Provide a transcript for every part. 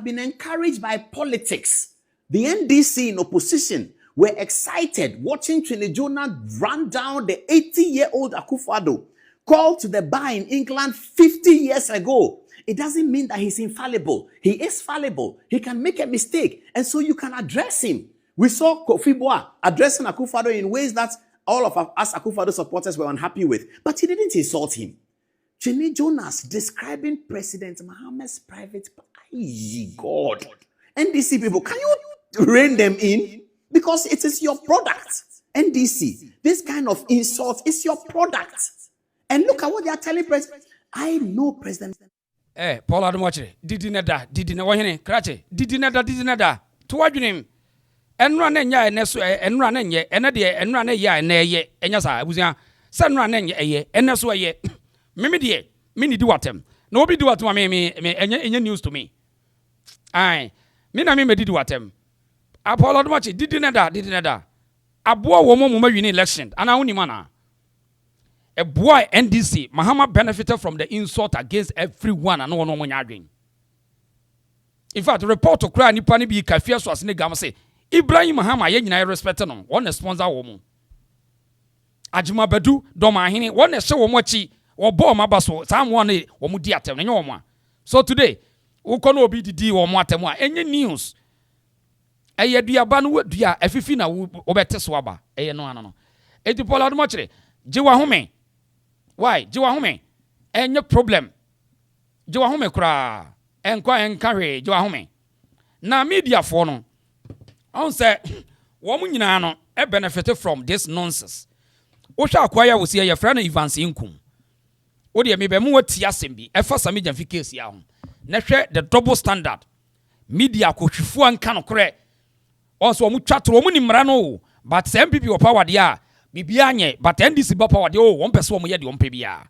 been encouraged by politics. The NDC in opposition were excited watching Trini Jonah run down the 80-year-old Akufo-Addo, called to the bar in England 50 years ago. It doesn't mean that he's infallible. He is fallible. He can make a mistake, and so you can address him. We saw Kofi Boah addressing Akufo-Addo in ways that all of us Akufo-Addo supporters were unhappy with, but he didn't insult him. Trini Jonas describing President Mohammed's private... God. NDC people, can you rein them in? Because it is your product. NDC, this kind of insult is your product. And look at what they are telling President. I know President... Paul Admoche, didi nada wahene, krache, didi nada, to wadwunim. Enra na nya eneso enra na nye ene de enra na ya na ye enya sa abuzia se enra na nye eye eneso ye meme de me ni di watem na obi di watem me enya news to me ai me na me didi watem Apollo Admoche didi nada aboa wo mo ma win election ana woni mana a boy NDC Mahama benefited from the insult against everyone and no one nya adwen. In fact, the report to cry nipa ni bi kafia so asene gam say Ibrahim Mahama ye nyina respect no one sponsor wo mu Ajima Badu do ma hene one hye wo mu achi wo bo ma baso sam one wo mu di atem nye wo mu. So today wo kono obi didi wo mu atem a enye news eye duaba no wadua afifi na wo bete so aba eye no ano no eti Paul Admoche jiwa home. Why? Jiwa home. Enye problem. Jiwa home kura. Enkarwe jiwa home. Na media for no. On say woman nyina no e benefit from this nonsense. Wo hwa akwaya wo se ye fra na Evans Nkum. Wo de me be mu wati asem bi. E fa sami jamfi case ya ho. Na hwe the double standard. Media ko hwefo anka no kore. Also mu twatro mu ni mra no, but MPP wo power dia. Bibia nye but NDC ba power de one person mo ye de ompe bia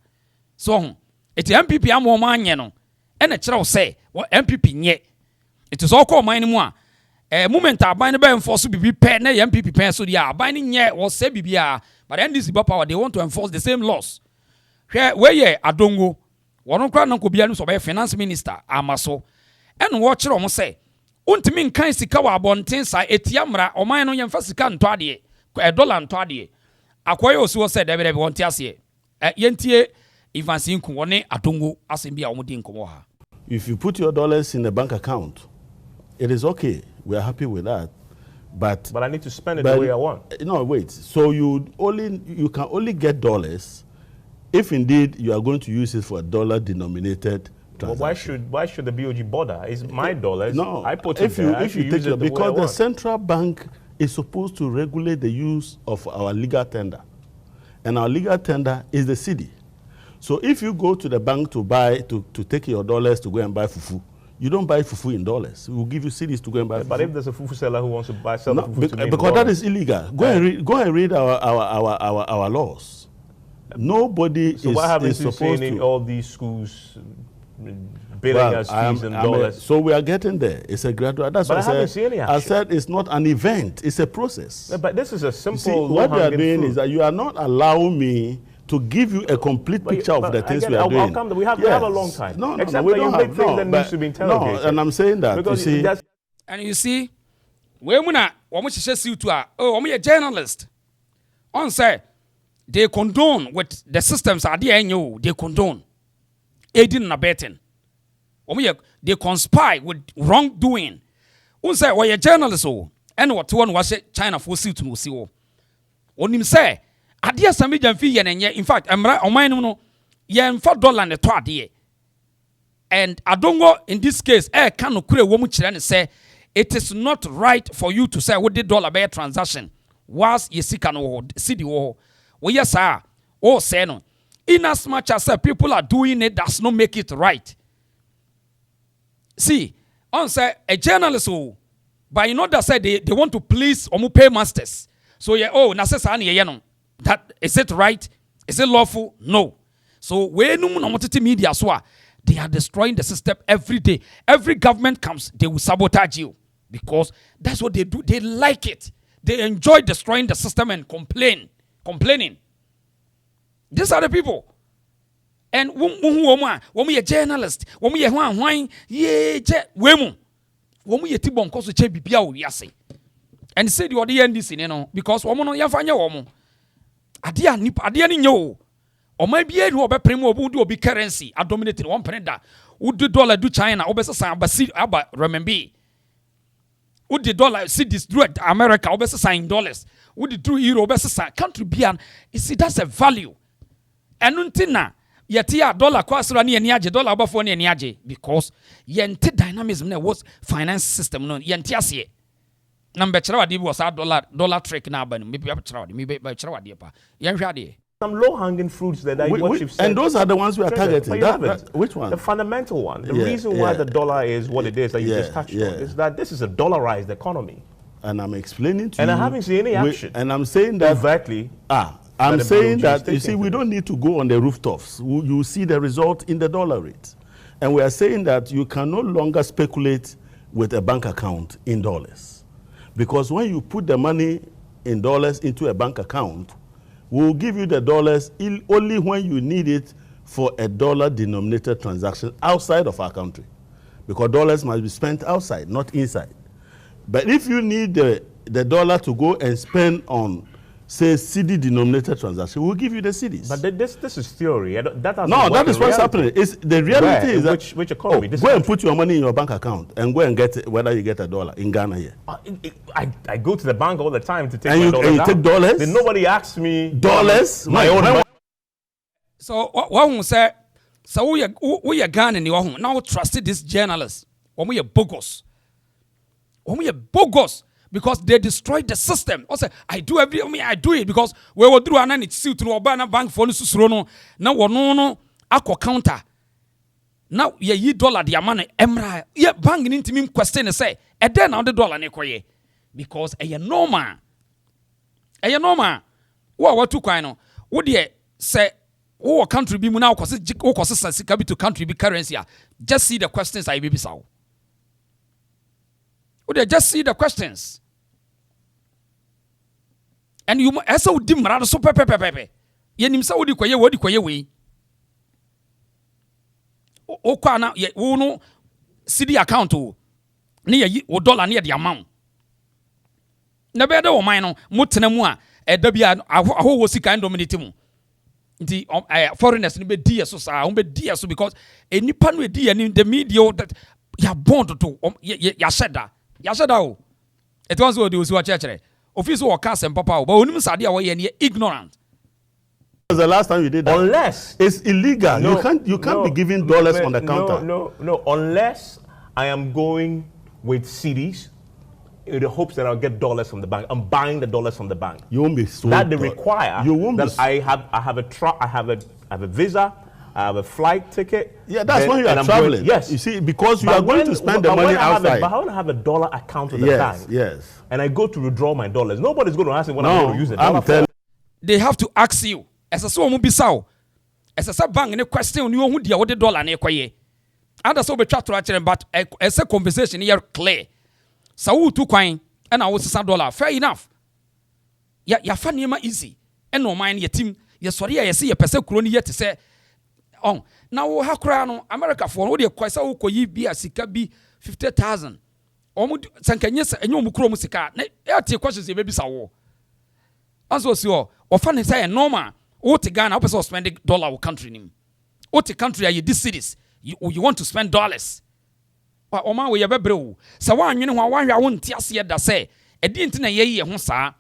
so it MPP am ma anye no e na kire wo say MPP nye it is all call mine mu a moment aban ne ba enforce bibi pe na MPP pen so dia aban ne nye wo say bibia but NDC ba power they want to enforce the same laws we ye adongo wono kra na ko bia no so be finance minister amaso e no wo kire mo say untimi nkan sika wa abonten sa etia mra oman no ye mfa sika nto ade dollar nto ade Akoye osuo said David won't ase yentie Evans Nkum woni atongo asem bia omudi nkomo ha. If you put your dollars in a bank account, it is okay. We are happy with that. But I need to spend it the way I want. No, wait. So you can only get dollars if indeed you are going to use it for a dollar denominated transaction. Well, why should the BOG bother? It's my dollars. No, I put it there. If you take it because the central bank is supposed to regulate the use of our legal tender. And our legal tender is the cedi. So if you go to the bank to buy, to take your dollars to go and buy fufu, you don't buy fufu in dollars. We will give you cedis to go and buy fufu. But if there's a fufu seller who wants to sell the fufu to me because that is illegal. Go and read our laws. Nobody is supposed to. So what happens to saying in all these schools billing us fees and dollars? So we are getting there. It's a gradual. That's what I said it's not an event. It's a process. Yeah, but this is a simple. See, what we are doing is that you are not allowing me to give you a complete picture of the things we are doing. We have a long time. No, except we that don't you have make things that needs to be interrogated. No, and I'm saying that. Because you see, and you see, we muna womo hye see to a womo ye journalist. On say they condone with the systems are there enyo, they condone aiding and abetting. They conspire with wrongdoing. On say we a journalist and what one was China for see to no see o. On him say adia sami jamfi ye nenye in fact emra oman no ye mfa dollar ne to ade. And adongo in this case can no kure wo mu kire ne say it is not right for you to say what the dollar by transaction was ye sika no cedi wo. We yes sir o say no in as much as people are doing it does not make it right. See, on say a journalist but in order say they want to please or pay masters. So yeah, na say no. That is it right? Is it lawful? No. So when media so they are destroying the system every day. Every government comes, they will sabotage you because that's what they do. They like it. They enjoy destroying the system and complaining. These are the people. And when we a journalist, when we a wine, womu yeti bonko so che bibia wo wiase and say the NDC no because womu no yafa nya womu ade ni nye o oma bia ni obepre mu obu obi currency a dominate one penada would dollar do China obesesa abasi aba renminbi would dollar see this do America obesesa in dollars would do euro obesesa country bian you see that's a value enuntina yeti a dollar kwasra ne ani age dollar obafo ne ani age because yente dynamism na was finance system no yente ase number chira wade bi was dollar trick na aba no me chira wade me chira wade pa yen hwa de some low-hanging fruits that what you've said. And those are the ones we are targeting. Which one? The fundamental one. The reason why the dollar is what it is that you just touched on is that this is a dollarized economy. And I'm explaining to you. And I haven't seen any action. And I'm saying that. Exactly. I'm saying that, you see, we don't need to go on the rooftops. You see the result in the dollar rate. And we are saying that you can no longer speculate with a bank account in dollars. Because when you put the money in dollars into a bank account, we'll give you the dollars only when you need it for a dollar-denominated transaction outside of our country. Because dollars must be spent outside, not inside. But if you need the dollar to go and spend on, say, CD-denominated transaction, we'll give you the CDs. But this is theory. That is what's happening. The reality is that which economy? Go and put your money in your bank account and go and get whether you get a dollar in Ghana here. I go to the bank all the time to take my dollars. And you take dollars? Then nobody asks me dollars. My own money. So what who say? So we are Ghana ni who now trusted this journalists. We are bogus. We are bogus. Because they destroyed the system. Also, I do it because we will do an see through Obana bank for Susrono. Now we no aqua counter. Now ye dollar the amount emra. Ye bank into me question say, and then on the dollar nekoye. Because a normal. What to kind would ye say, oh, country be now cause to country be currency. Just see the questions I be so. Would they just see the questions? And you esa udi mrado so pepe. Ye nimsa wodi koye we. O kwa na ye wo no CD account o. Ne ye o dollar ne ye de amount. Na be de o man no mutena mu a da bia aho wo sika dominate mu. Nti foreigners ne be die so sa, be die so because enipa no die ni the media that ya bond to ya sheda. Ya sheda o. It was what they was watch church. Office or cast and papa, but when you ignorant. The last time you did that, unless it's illegal. You can't be giving dollars on the counter. No. Unless I am going with CDs in the hopes that I'll get dollars from the bank. I'm buying the dollars from the bank. You won't be so. That they require. You won't that I have a visa. I have a flight ticket. Yeah, that's when you are traveling. Yes. You see, because you are going to spend the money outside. But I want to have a dollar account in the bank. Yes. And I go to withdraw my dollars. Nobody's going to ask me when I'm going to use it. They have to ask you. As a so mobile, as a bank in a question, you who deal with the dollar near Quay. And so be chat to but as a conversation here clear. So two coin and I was $1. Fair enough. Ya funny easy. And no mind your team. Yes, sorry, I see a person crony yet to say. Oh, now how crown America for what you quite so could ye be a sika be 50,000. Almost Sankanyes and you mukro musika. Take questions, maybe so. As was your or funny say normal. What the Ghana opposite spending dollar country name. What the country are you this cities? You want to spend dollars. Or my way a bro. So one you know why I won't tear see that say a didn't a ye honsa.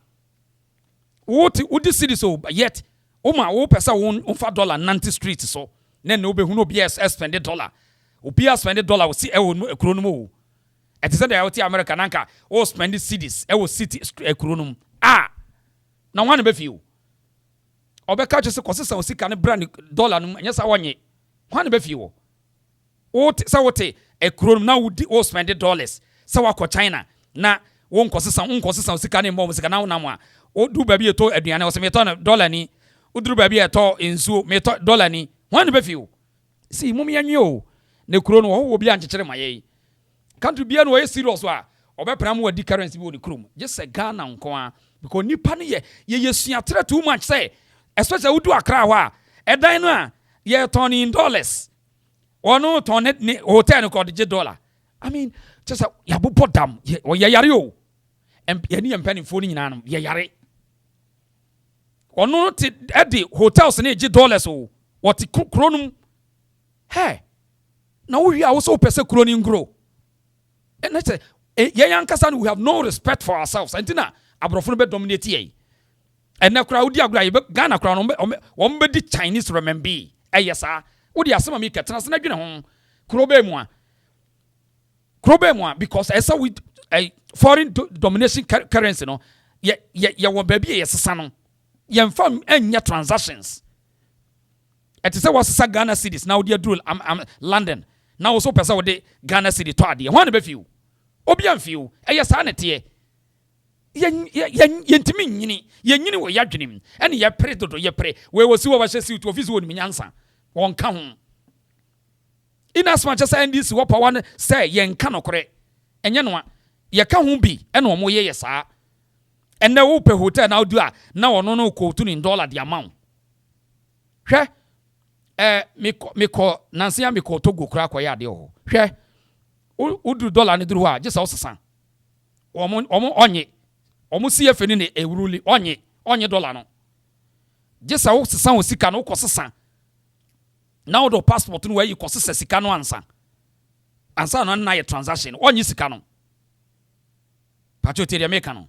What would this city so yet? Oh my oh person won $5 90 street so. Then no be who no BS spend dollar. Ubia spend dollar will see a chronomo. It is the out American anchor or spend the cities, city a chronom. Now one be few. Obe catch us a consistent sick and brand dollar and yes I want ye. One be few. What sawote a chronom now would all spend dollars. So China. Na won't consistent sick and more music now nama. O do baby a to Adriana was a meton dollar ni. Udru baby a to in zoo meton dollar ni. One be few. See, mummy and you. Ne chrono will be anti my country be no serious wa. Obe pram wa di currency wo ni krum. Just a Ghana nko because nipa ne ye sua too much say. Especially we do Accra wa. E dan no a ye turn in dollars. Or no turn it hotel no called $1. I mean, just yabupo dam or yari o and any penny phone in anum yari or no at the hotels and $8 o what the cronum hey now we are also person croning grow and I say young Kassan we have no respect for ourselves and tina abrofun dominate ye and na crowd Ghana crown on be Chinese remember yes sir what ya some me ketana na dwene ho krobe mo because esa with a foreign domination currency no ye won baby yesesa no ye mfam enya transactions et say was Ghana cities now they do London now also person with Ghana city to ade ho na be fiu obi am fiu yes na te ye ntimi nyini ye nyini wo yadwenim ene ye pre dodo ye pre we wo si wo ba hye to office wo ni nyansa won ka ho in as much as NDC wo pa one say ye nka nokore enye no ye ka ho bi ene omo ye saa ene wo pe hotel na odu a na wono no ko tu ni dollar the amount hwe miko nansia miko Togo kura kwa ya de ho hwe udu dollar ni duru ha je sa osesa omo onye omo CF ni ne ewuruli onye dollar no je sa osesa osika no kosesa now the passport no where you kosesa sika no ansa no na ye transaction onye sika no patrioteria make no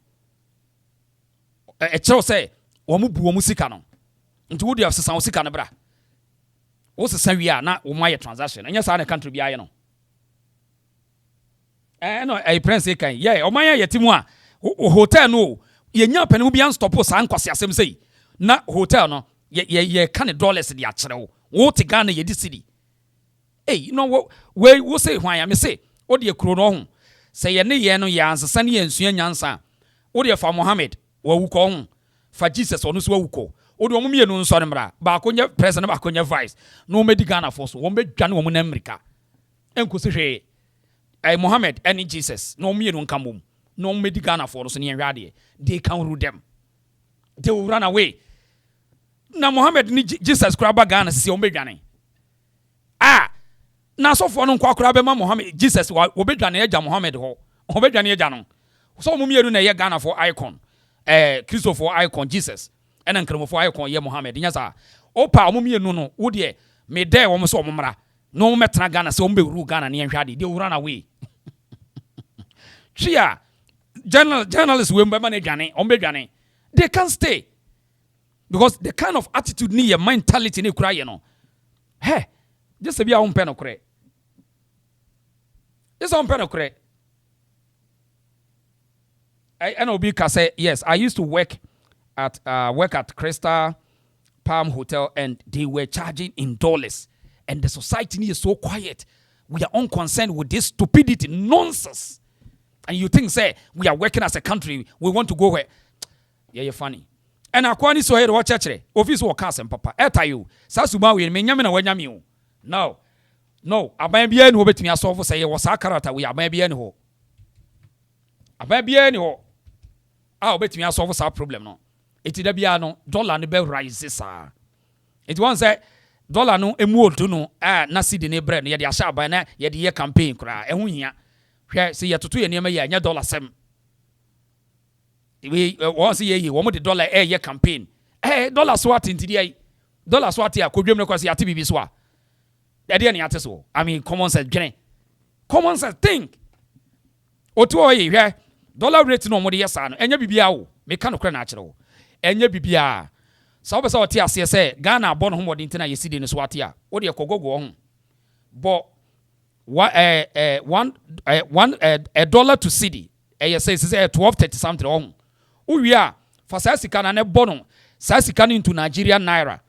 chero say omo bu omo sika no nti wo dia osesa osika no bra wo sesa wi a na wo ma ye transaction enya sa na country bi aye no no prince kan yeah o man ye timu a hotel no ye nya pene bi an stop sa nkwase asem sei na hotel no ye kan dollars di a kire wo te Ghana ye di city wo say hwan ya me say o de kro no ho say ye ne ye no ya ansesa ne ye nsua nyansa o de fa Mohammed wa wuko ho fa Jesus ono so wa wuko o de omo mienu nso ne mra ba ko nya president ba ko nya vice no me di Ghana for so wo be dwane wo na America enkosi hwe Mohammed and Jesus no mienu nkamom no me di Ghana for so ne nwade they can rule them they will run away. Na Mohammed ni Jesus kraba Ghana sisi ombedwane na so for no kwakura be ma Mohammed Jesus obedwane eja Mohammed ho obedwane eja no so mo mieru na ye Ghana for icon Christo for icon Jesus ena nkremo for icon ye Mohammed nya sa opa mo mienu no wo de me dey wo mo so omra no metna Ghana se ombe ru Ghana ne nhwade they will run away. Chia journalists we mba na dwane ombedwane they can't stay. Because the kind of attitude ni your mentality ni kura ye no. Hey, just be a on pen okre. Just on pen okre. I know because say yes, I used to work at Crystal Palm Hotel and they were charging in dollars and the society is so quiet. We are unconcerned with this stupidity nonsense. And you think say we are working as a country, we want to go where? Yeah, you're funny. And akwani so here watch church office work kasem papa etayu sasuma we me nyame na wanyame o no aban bia ni obetumi asolve say wo sa karata we aban bia ni ho obetumi asolve sa problem no eti da bia no dollar ne be rise sa it one say dollar no emu odu no na cedi ne bre no ye de ahya aban na ye de ye campaign kura ehun hia hwe say ye toto ye ne ma ye anya dollar sem we once ye wo mo de dollar ye campaign dollar swat ntidi ai dollar swat ya kodwem ne kwase ate bibi so a de ne ate so I mean common sense think otu oyi hwe dollar rate no mo de yesa no enya bibia wo me ka no kra na akere wo enya bibia sa obesa ote ase se Ghana abon ho modi ntina yesi de ne so ate a wo de kogogo ho bo $1 to cedi say 12.30 something ho uwia fa sasika na ne bono sasika into Nigerian naira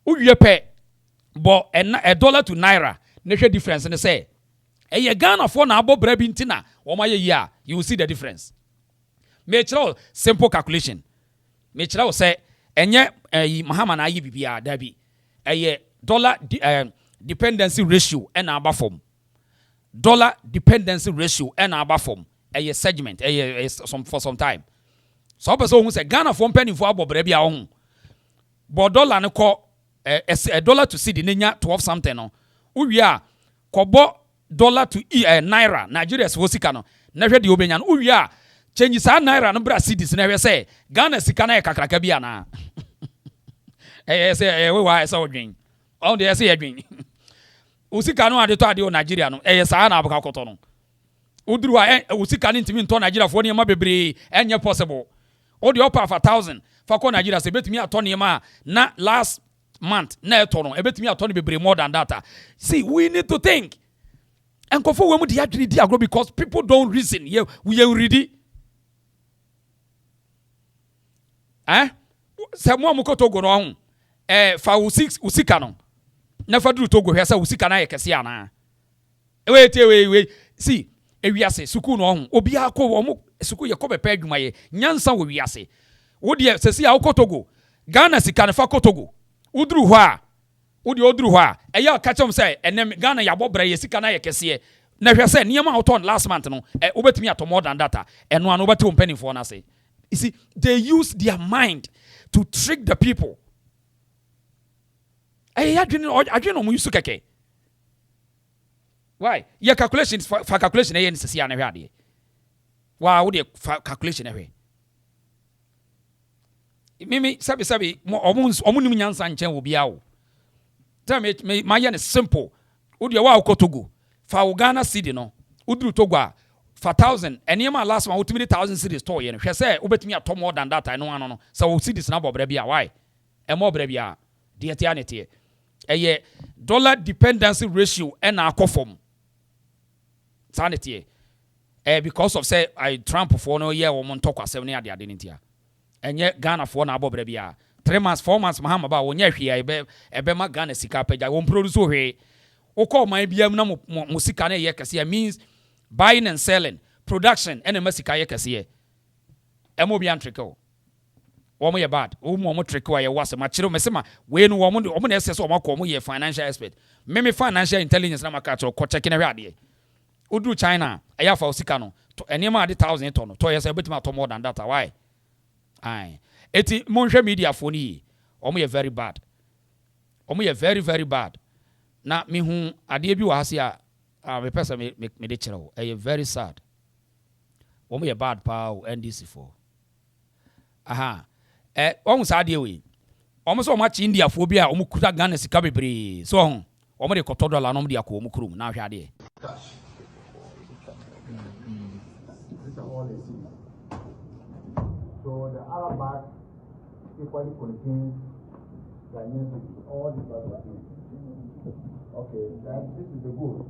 uwie pe bo $1 to naira ne hwe difference ne say Ghana for na abo bra bi ntina wo ma ye you will see the difference. Me chiro simple calculation me chiro say enye mahama na ayi bibia da bi dollar dependency ratio and aba form dollar dependency ratio and aba form segment for some time. So person who say Ghana for penny for abobra bia ho but dollar ne ko $1 to cedi nenya 12 something no uwie a kobo dollar to naira Nigeria so sika no na hwe de obenya no uwie a change sa naira no bra cedis na hwe say Ghana sika na kakraka bia na say we wa say odwen on dey say adwen usika no ade to ade o Nigeria no sa na abaka koto no uduru a usika no ntimi nto Nigeria fo ne ma bebre enye possible o de offer 1000 fa ko Nigeria say betimi ato ne ma na last month na eto no ebetimi ato ne bebre more than that. See, we need to think. And go for when we agro because people don't reason. Yeah, we are ready. Say mo mo ko Togo no ho. Fa usika no. Na fa duru Togo hwe say usika na ye kese ana. Wait. See, ewiase suku no ho. Obi akọ wo mo suku ye ko bepa adwuma ye. Nyansa wo wiase. Wo de sesi a wo ko Togo. Ghana sika na fa ko Togo. Uduru ho a oduru ho a eya ka chem say enem Ghana ya bobra ye sika na ye kese na hwe say niam auto last month no obetumi ato more than that eno an obeti ompani for na say. You see, they use their mind to trick the people. Adwene no mu yusu keke. Why? Your calculations for calculation e yen sisi ana hwe ade. Wa wo de calculation e hwe. Mimi sabi omunim nyansa nchen wo bia wo. Tell me my yen is simple. Udi wa ukotogo. Fa Ghana cedi no. Udru Togo a for 1000 eniema last one ultimate 1000 cedis to ye no. Hwe say obetumi ato more than that I no ano no. So wo cedis na bobra bia why? E mo bra bia. De tia nete. Eye dollar dependency ratio e na akofom. Sanity. Because of say I Trump for no year wo mon tokwasem ne ade ntia. Enye Ghana for na bobra bia. 3 months 4 months mahama ba wonya hwe ebe ma Ghana sika pagya won produce hwe okọ man biam na mo sika na ye kase means buying and selling production and ma sika ye kase emo bi antriko wo mo ye bad wo mo triko ye wase ma kire me sema we no wo mo na ese so mo ko mo ye financial expert me financial intelligence na maka to ko check na hwe ade oduru China aya fa sika no ene ma ade 1000 ton to ye say betima to more than that why ai eti monhwe media for ni omo ye very bad omo ye very very bad na me hu ade bi wa hase a me pesa me de kire e very sad omo ye bad pa o NDC for omo sa ade we omo so omo achi India for bi a omo kuta Ghana sika bebre so ho omo de koto dollar no omo de akọ omo kurum na hwe ade so the other bag equally contains all these other things. Okay, then this is the good.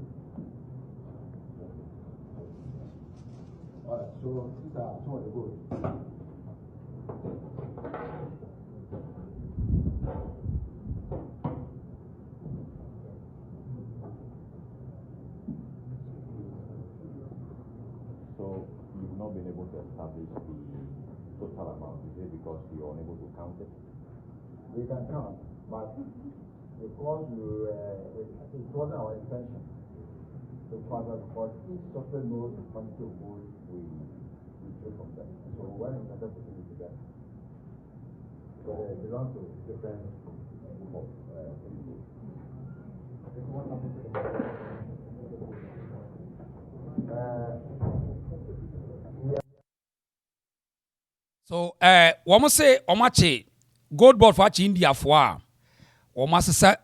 Alright, so these are some of the good. So you've not been able to establish the total amount, is it because you're unable to count it? We can count, but because it wasn't our intention to further, because each software knows the quantity of gold we take from them. So when we started putting it together, so they belong to different so womo say omache gold board for India for a omasesa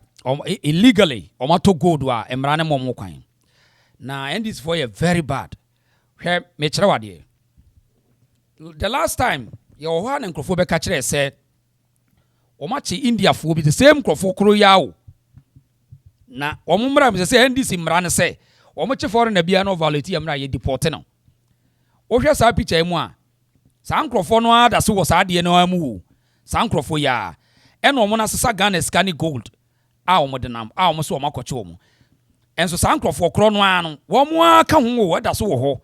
illegally omato gold wa emra ne momo kwan na and this for a very bad hwe me kire wade the last time your ho na nkrofo be ka kire say omache India for be the same nkrofo kro yawo na omumra me say NDC mra ne say omoche foreign na bia no validity amra ye deport no wo hwe sa picture mu a sa nkrofo no ada so wo sa de no amu sa nkrofo ya eno omo na sesa Ghana scan gold a omo de nam a omo so omo akọche omo enso sa nkrofo kro no anu wo mo aka ho wo da so wo ho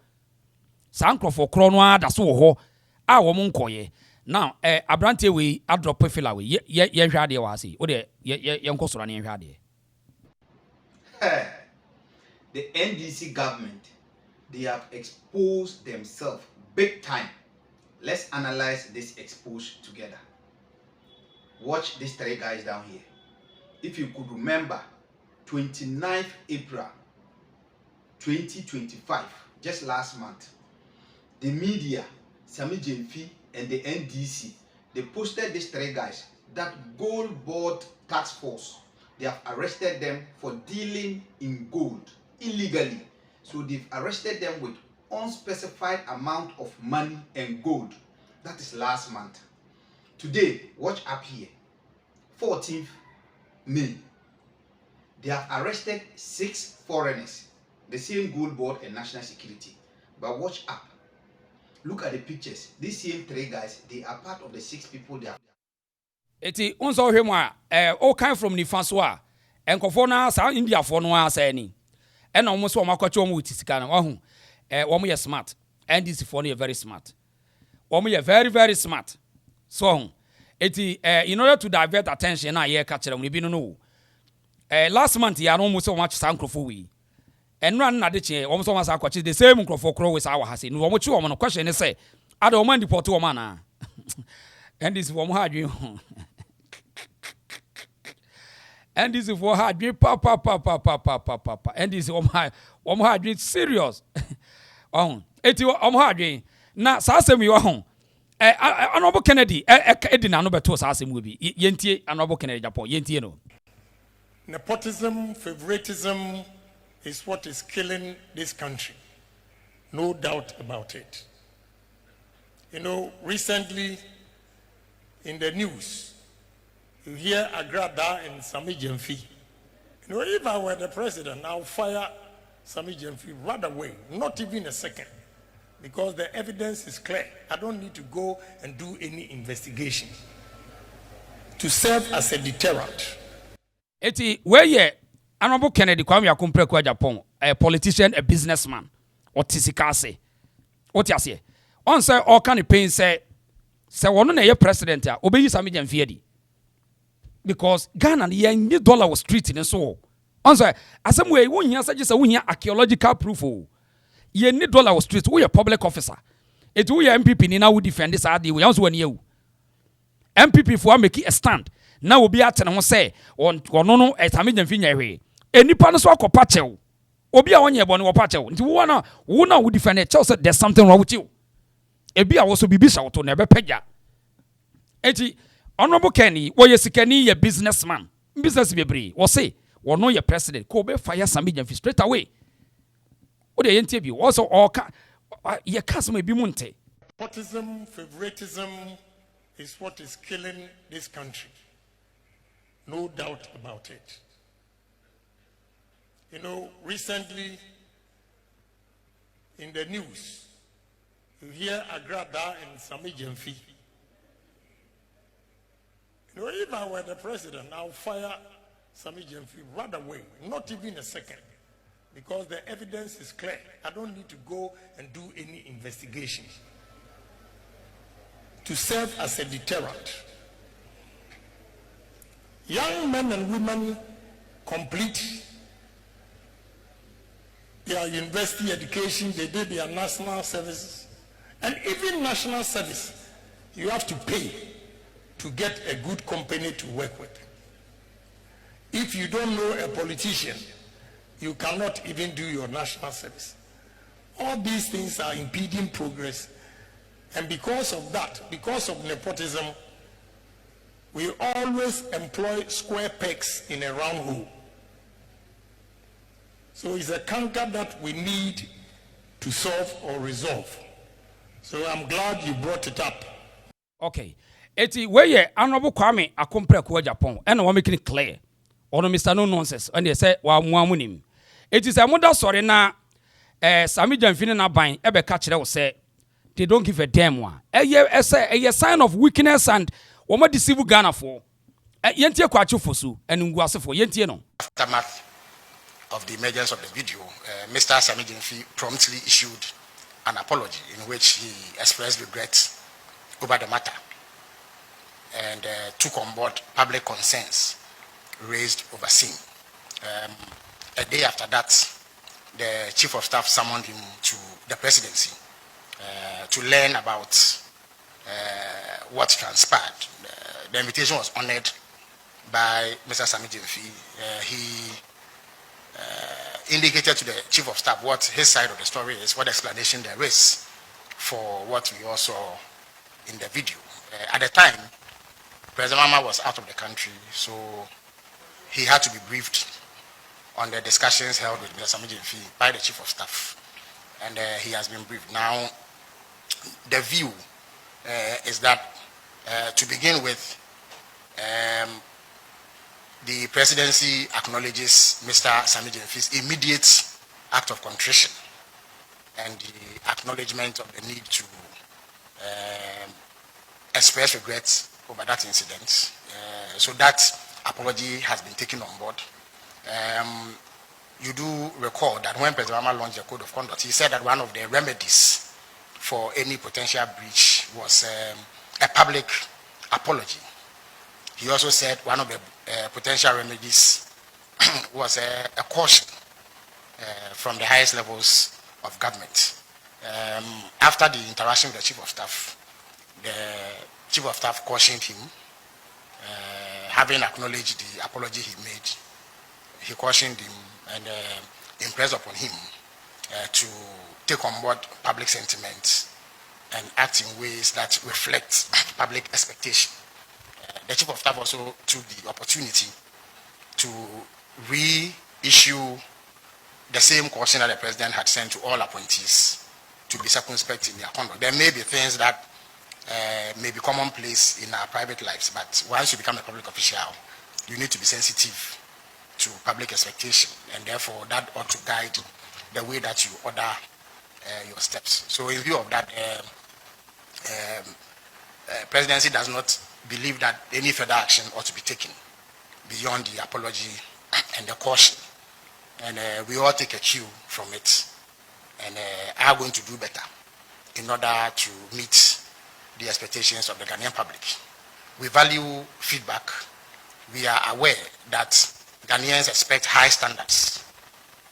sa nkrofo kro no ada so wo ho a wo mo nkoye now abrante we adrop fila we ye hwa de wa se wo de ye nkosoro na ye hwa de the NDC government, they have exposed themselves big time. Let's analyze this exposure together. Watch these three guys down here. If you could remember, 29th April 2025, just last month, the media, Sami Jemfi and the NDC, they posted these 3 guys that Gold Board Task Force, they have arrested them for dealing in gold illegally. So they've arrested them with unspecified amount of money and gold. That is last month. Today, watch up here, 14th May, they have arrested 6 foreigners, the same Gold Board and National Security. But watch up. Look at the pictures. These same 3 guys, they are part of the 6 people they are. Eti unso hwema all kind from Nifasoa enkofo na sa India fo no asa ni e na omo so omakwache omo witisika na wahu omo ye smart and this for no very smart. Omo ye very very smart. So eti in order to divert attention na ye ka kire mo bi no last month ya no omo so omo sa nkrofo wi enra na de che omo so omo sa akwache the same nkrofo kro we sa wa hase no omo chi omo no question ne say ada omo deport omo na and this for omo ha adwen and this is for her dream papa. And this is her dream serious. Eti her dream. Na sasem you hon. Honorable Kennedy edina no beto sasem will be. Yentie Honorable Kennedy Japan. Yentie no. Nepotism, favoritism is what is killing this country. No doubt about it. You know, recently in the news, you hear Agrada and Sami Jemfi. You know, if I were the president, I'll fire Sami Jemfi right away, not even a second, because the evidence is clear. I don't need to go and do any investigation to serve as a deterrent. Eti where ye Honorable Kennedy Kwame Akumpre kwa Japan, a politician, a businessman, or tisikase. What you say? On say all kind of pain say one na ye president ya obeyi Sami Jemfi di. Because Ghana the dollar was treated and so on. So asem we won here say just we archaeological proof o. Ye ni dollar was treated. We a public officer. It we MPP ni na we defend this ade we also wani you. MPP for make a stand. Now we be at na say on no Sami Jemfi nya hwe. Enipa no so akopa chew. Obi a wonye bone wo pa chew. Nti wo na we defend it. Say there's something wrong with you. Ebi a wo so bibi shout to na be pagya. Eti Honorable Kenny, wo ye sikani ye businessman. Business bebre. Wo say, wo no ye president. Ko be fire Sami Jemfi straight away. Wo de yentie bi. Also all ye cast me bi munte. Nepotism, favoritism is what is killing this country. No doubt about it. You know, recently in the news, you hear Agrada and Sami Jemfi. You know, if I were the president, I'll fire Sami Jemfi right away, not even a second, because the evidence is clear. I don't need to go and do any investigation to serve as a deterrent. Young men and women complete their university education, they do their national services, and even national service, you have to pay to get a good company to work with. If you don't know a politician, you cannot even do your national service. All these things are impeding progress. And because of that, because of nepotism, we always employ square pegs in a round hole. So it's a canker that we need to solve or resolve. So I'm glad you brought it up. Okay. Eti weye Honorable Kwame Akumpre kwa Japan and we making it clear. Ono Mr. No nonsense and they say wa muamunim. Eti say moda sorry na Sami Jemfi na ban ebe ka kire wo say they don't give a damn one. A sign of weakness and woman deceive Ghana for. Yentie kwacho fosu and nguase for yentie no. Aftermath of the emergence of the video, Mr. Sami Jemfi promptly issued an apology in which he expressed regret over the matter and took on board public concerns raised overseas. A day after that, the chief of staff summoned him to the presidency to learn about what transpired. The invitation was honored by Mr. Sami Jemfi. He indicated to the chief of staff what his side of the story is, what explanation there is for what we all saw in the video. At the time, President Mama was out of the country, so he had to be briefed on the discussions held with Mr. Sami Gyamfi by the chief of staff, and he has been briefed. Now, the view is that to begin with, the presidency acknowledges Mr. Sami Gyamfi's immediate act of contrition and the acknowledgement of the need to express regrets over that incident. So that apology has been taken on board. You do recall that when President Obama launched the Code of Conduct, he said that one of the remedies for any potential breach was a public apology. He also said one of the potential remedies was a caution from the highest levels of government. After the interaction with the Chief of Staff, the Chief of Staff cautioned him, having acknowledged the apology he made. He cautioned him and impressed upon him to take on board public sentiment and act in ways that reflect public expectation. The Chief of Staff also took the opportunity to reissue the same caution that the President had sent to all appointees to be circumspect in their conduct. There may be things that may be commonplace in our private lives, but once you become a public official, you need to be sensitive to public expectation, and therefore that ought to guide the way that you order your steps. So in view of that, presidency does not believe that any further action ought to be taken beyond the apology and the caution. And we all take a cue from it and are going to do better in order to meet the expectations of the Ghanaian public. We value feedback. We are aware that Ghanaians expect high standards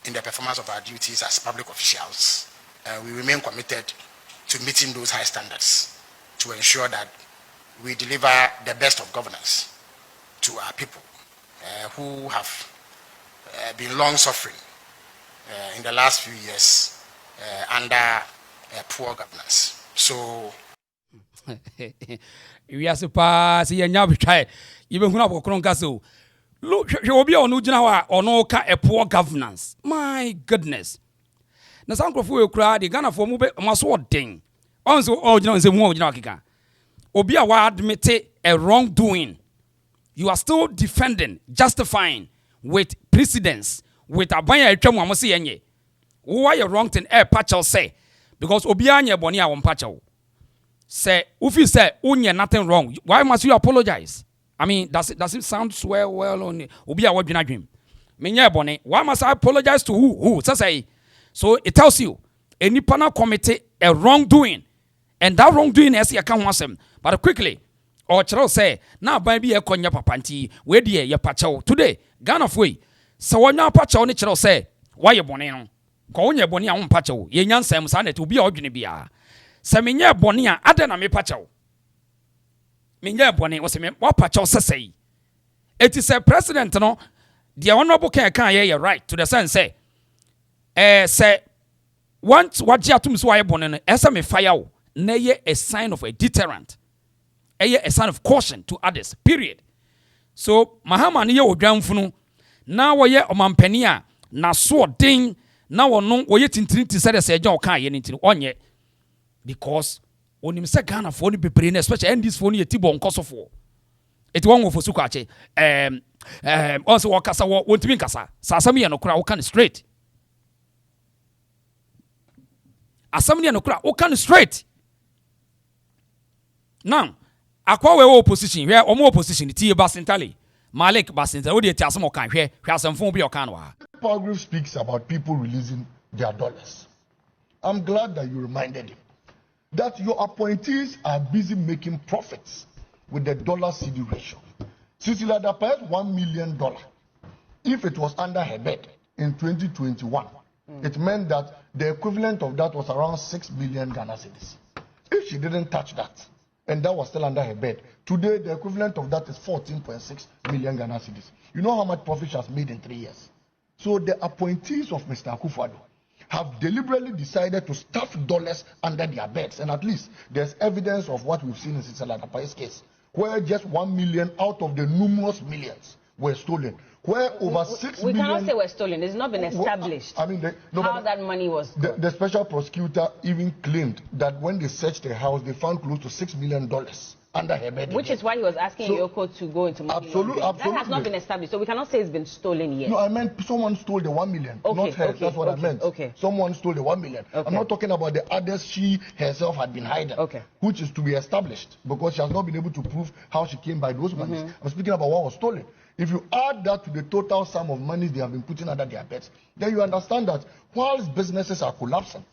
in the performance of our duties as public officials. We remain committed to meeting those high standards to ensure that we deliver the best of governance to our people who have been long suffering in the last few years under poor governance. So we are surprised you never try even when I look obi onu gina wa ono ka a poor governance. My goodness. Na sankrofo ekura de Ghana for mu be maso odin. Onso o gina nse mu o gina kika. Obi a wa admit a wrongdoing. You are still defending, justifying with precedence, with abanya etwam amose yenye. Why you wrong thing patchel say because obi anya boni a won patchel. Say ufi say unye nothing wrong. Why must you apologize? I mean, does it sound well on obi a wadwina dwem? Menye boni. Why must I apologize to who? Say. So it tells you any panel committee a wrongdoing, and that wrongdoing is you can want but quickly or chero say now baby e konya papanti we die ye pacho today Ghana foi so wonya pacho ni chero say why you boni no ko wonya boni a won pacho ye nyansam sa na obi a odwene bia se menye boni a ade na me pacho menye boni wo se me wa pacho sesei it is a president no the honorable can ye right to the sense say say once what atum so why boni no esa me fire wo na ye a sign of a deterrent, a sign of caution to others, period. So Mahama ni ye odwanfunu na wo ye omampani a na so den na wo no wo ye tintiri ti say the agent kan ye ntini onye because onim se Ghana for ni bebre na especially and this for ni yetibo nkosofo it won wo fosu kwache also wo kasa wo ntimi kasa sasam ye no kura wo kan straight asam ye no kura wo kan straight. Now, akwa we opposition where omo opposition tie Basintale Malik Basintale wo de ti asem okan hwe asemfo bi okan wa. Paul Group speaks about people releasing their dollars. I'm glad that you reminded him that your appointees are busy making profits with the dollar-CD ratio. Cecilia Dapa's $1 million, if it was under her bed in 2021, it meant that the equivalent of that was around 6 billion Ghana cedis. If she didn't touch that, and that was still under her bed, today the equivalent of that is 14.6 million Ghana cedis. You know how much profit she has made in 3 years? So the appointees of Mr. Akufo-Addo have deliberately decided to stuff dollars under their beds. And at least there's evidence of what we've seen in Cicely Adapa's case, where just 1 million out of the numerous millions were stolen. Where over 6 we million... cannot say we're stolen. It's not been established I mean, how that money was. The special prosecutor even claimed that when they searched the house, they found close to $6 million under her bed. Which is why he was asking Yoko to go into money laundering. That has not been established, so we cannot say it's been stolen yet. No, I meant someone stole the 1 million, not her. That's what I meant. Okay. Someone stole the 1 million. I'm not talking about the others she herself had been hiding, which is to be established because she has not been able to prove how she came by those monies. I'm speaking about what was stolen. If you add that to the total sum of monies they have been putting under their beds, then you understand that whilst businesses are collapsing,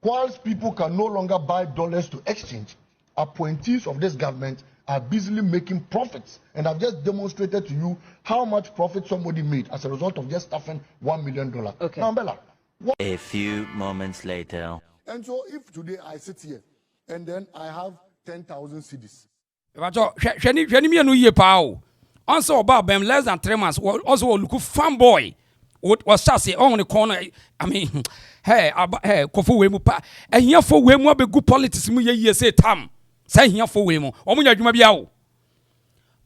whilst people can no longer buy dollars to exchange, appointees of this government are busily making profits. And I've just demonstrated to you how much profit somebody made as a result of just stuffing $1 million. Now, Bella. A few moments later. And so if today I sit here and then I have 10,000 cedis. Also, about them less than 3 months. Also, look fanboy. What was sassy on the corner? I mean, hey, Kofu Wemu pa. And here for Wemu be good politics. Me say Tam. Say here for Wemu. Omunya juma biao.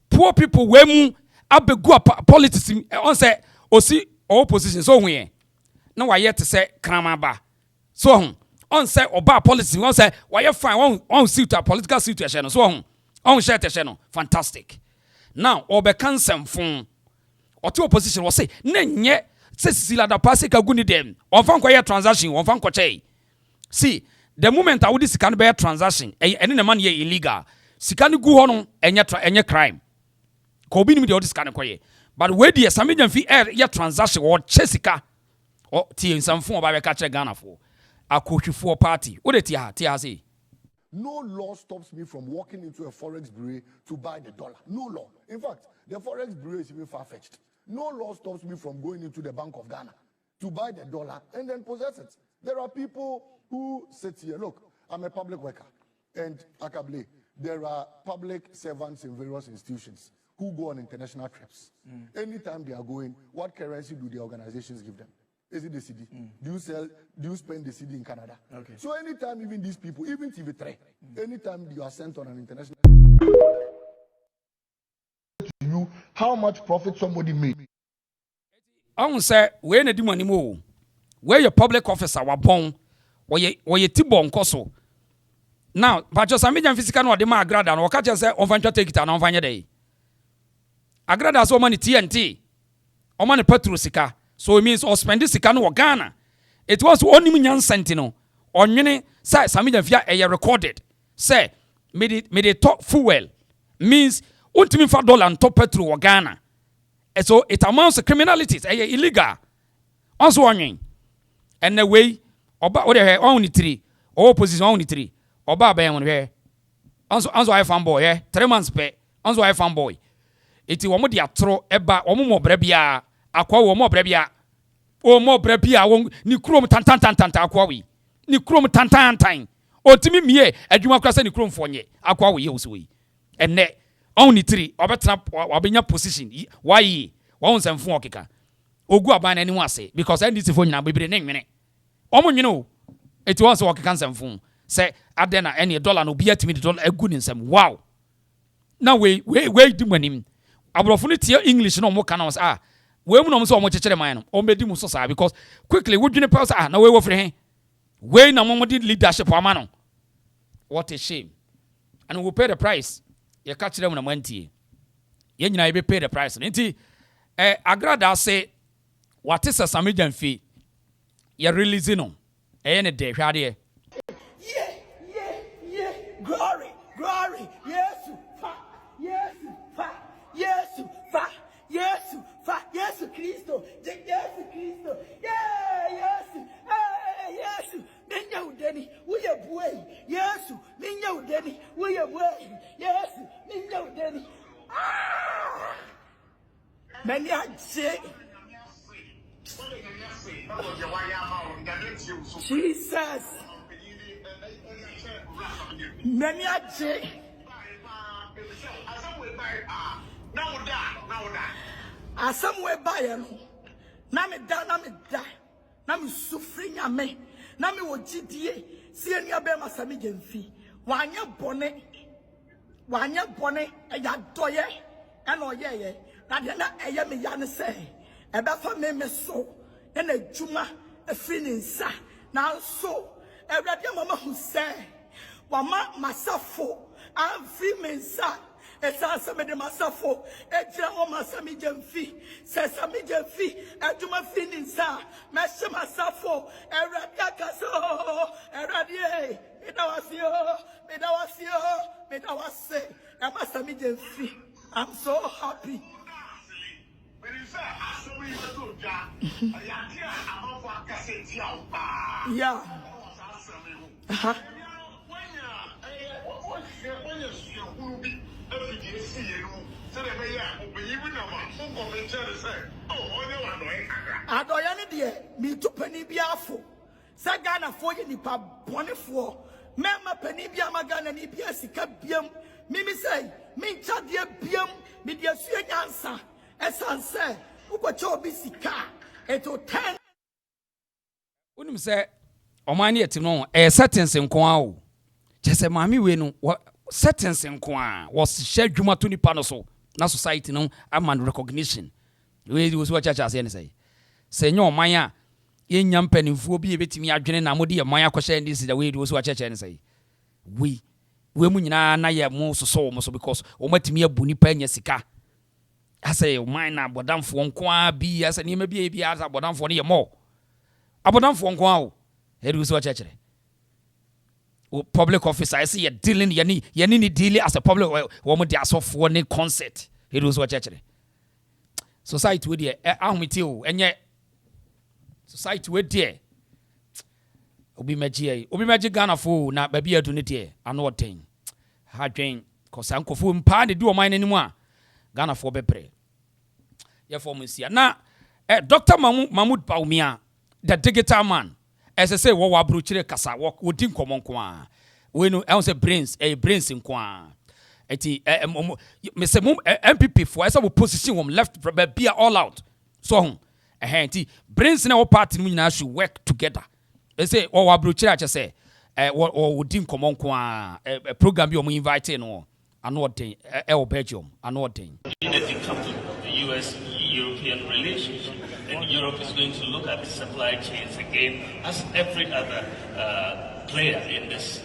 Poor people Wemu abe good politics. On say osi opposition. So we. No, I yet to say Kramaba. So on say oba politics. On say why you fine on suit a political situation. So on share the channel. Fantastic. Now, obekan semfon. Oto opposition was say, nenye se Cicely Adapa ka guni dem. Onfan kwa transaction, onfan kwa chey. See, the moment I would this can be a transaction, any man ye illegal. Sikani gu hono enye crime. Ko bi ni de this kan kwa. But where the Samidian fee ye transaction or chesika or tie semfon oba be ka che Ghana for. Akotwifo party. Wo de tia say. No law stops me from walking into a forex bureau to buy the dollar. No law. In fact, the forex bureau is even far-fetched. No law stops me from going into the Bank of Ghana to buy the dollar and then possess it. There are people who sit here. Look, I'm a public worker. And Akable, there are public servants in various institutions who go on international trips. Anytime they are going, what currency do the organizations give them? Is it the CD? Do you spend the CD in Canada? Okay. So anytime even these people, even TV3, anytime you are sent on an international to you how much profit somebody made. I won't say we na di money mo. Where your public officer wa bon, or ye tibon koso. Now, but just Samidian physical no de ma agrada no catch say on venture take it and on vanya day. Agrada so money TNT. O money petrol sika. So it means or spend this sika no Ghana. It was only minyan sentino. Onwene say Samidian fia e recorded. Say me the top fuel means ultimate $4 and top petrol or Ghana. And so it amounts to criminality. It's illegal. Also only. And the way oba only three opposition only three. Oba be on here. Also I fan boy, 3 months pay. Also I fan boy. Iti wo mo dia tro eba wo mo brebia akwa wo mo brebia. O mo brebia wo ni krom tantan akwa wi. Ni krom tantan. Otimi mie adwuma kwasa ni krom fonye akwa wo ye osoi. Enne only three obetra obenya position. Why? Won semfo okeka. Ogu aban ani wase because NDC fo nyina bebre ne nwene. Omo nwene o. Eti won se okeka semfo. Say adena any dollar no bia timi dollar egu ni nsem. Wow. Now we di manim. Abrofo no tie English no mo kana was we mu no mo so mo chechere man no. O medi mu so sa because quickly we dwene pause na we free he. We na mo di leadership ama no. What a shame. And we will pay the price. Ye catch them na mantie. Ye nyina ye be pay the price. Nti agrada say what is a Samidian fee? Ye release no. Ne de hwade. Yeah. Glory. Yes, fa. Yes, Cristo. Yeah, yes. Yes. Minya udeni, we are boy. Yes, minya udeni, we are boy. Yes, minya udeni. Many I say. Jesus. Many I say. Somewhere by him. na me da na me sufri nyame na me wo gidie sie ni abema Sami Gyamfi wanya bone ya doye ena oyeye na de na eye me ya ne se ebe fa me so na djuma afiri ne nsa na so ewrade mama hu se wama masafo amfi me nsa esa Sami de masafo ejira o Sami Gyamfi se Sami Gyamfi aduma fi ne nsa me hye masafo ewrade akaso ewrade medawasio Sami Gyamfi. I'm so happy. Yeah. Adoyani dear, me to penny biafo. Sagana for you nipa bonifo. Mema penny biamagana ni biasika biam. Mimi say, me chadia biam, me dia suyansa. Esan say, uko bisika. Eto 10. Unim say, Omani etino, sentence in kwao. Chese mami wenu, sentence in kwa was shared juma to nipa no so. Na society no, aman recognition. We was what church as say. Senyor Maya, yen yam pennyfo bi ebetimi adwene na modi ye Maya kwahye ndi si the way was what church say. We mu nyina na ye mo so mo so because o matimi abu nipa anya sika. Asa o man na bodamfo nko a bi asa ni ma bi asa bodamfo ne ye mo. Abodamfo nko a o. He was what church. Public officer I see you dealing ni dealing as a public woman dey asofo ne concert. He was what church. Society we there ahomete o enye society we there obi magie Ghana fo na ba bia do ne there ano oten ha dwen kosa nkofo mpa ne di o man nanimu a Ghana fo bebre ye for musia na Dr. Mahmoud Baumia the digital man as I say wo wa brochire kasa wo di nkomo nko a we no I say brains nko a eti me say MPP for esa position wom left be all out so enti brains na wo party mu nyina should work together they say wo wa brochire a say wo di nkomo nko a program bi o mu invite no ano den Belgium ano den the US-European relationship, and Europe is going to look at the supply chains again, as every other player in this